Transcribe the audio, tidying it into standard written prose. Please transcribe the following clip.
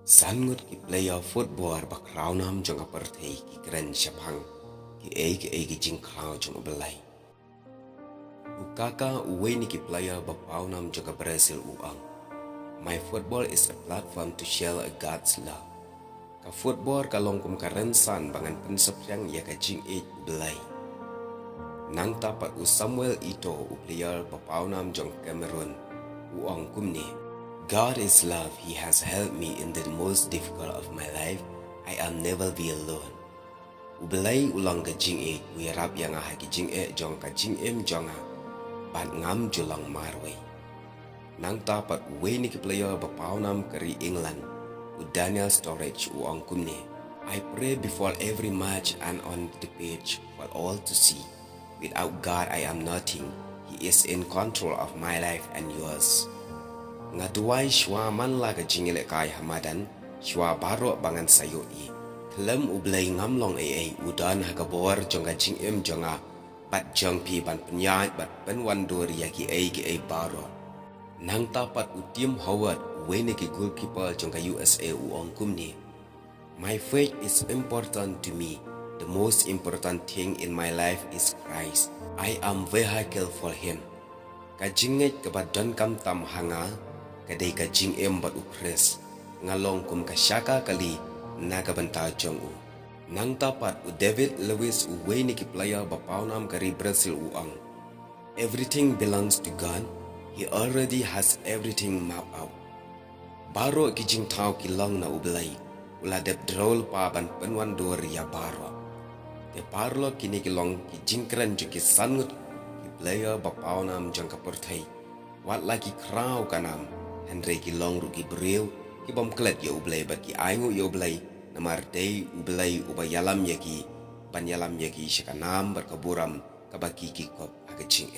Sangut ki player football bakraunam jong aparthei ki keren syapang ki jing krau jong belai. Ukaka uwe ni ki player bapaunam jong Brazil uang. My football is a platform to share a God's love. Ka football kalong kum karen san bangan pensep yang ya ka jing belai. Nang tapat u Samuel Ito u player bapaunam jong Cameroon uang kumni. God is love. He has helped me in the most difficult of my life. I am never be alone. Ubelai ulang ka jing wirap yang ah ki jing jong ka jing jonga bat ngam julang marway. Nang tapat uwe ni ki player bapaunam kari England u Daniel Sturridge uang kumni. I pray before every match and on the pitch for all to see. Without God I am nothing. He is in control of my life and yours. Ngatuai shwa man la ka jingile kai hamadan shwa baro bangan sayo klem ublay ngamlong udan hakabor jonga jing jonga bat jong pi ban penyat bat penwan dori ki baro nang tapat utim Howard wene ki goalkeeper jonga USA uong kumni. My faith is important to me. The most important thing in my life is Christ. I am vehicle for him. Ka jinget ka badan kam tam hanga kadai ka jing bat upres ngalong kum ka syaka kali naga banta jong nang tapat u David Lewis uwe ni ki player bapaunam kari Brazil uang. Everything belongs to God. He already has everything mapped out. Baro ki jing tau ki long na ublay ula dep drol pa ban penwan dor ya baro te parlo kini ki long ki jing kren ki sangut ki player bapaunam jong ka porthai wat lagi krau kanam Henry ki long ru ki breu ki bom klet yo ublay bat ki aingu yo ublay namar day ublay ubayalam yaki banyalam yaki shakanam berkaburam kabaki ki kop agaching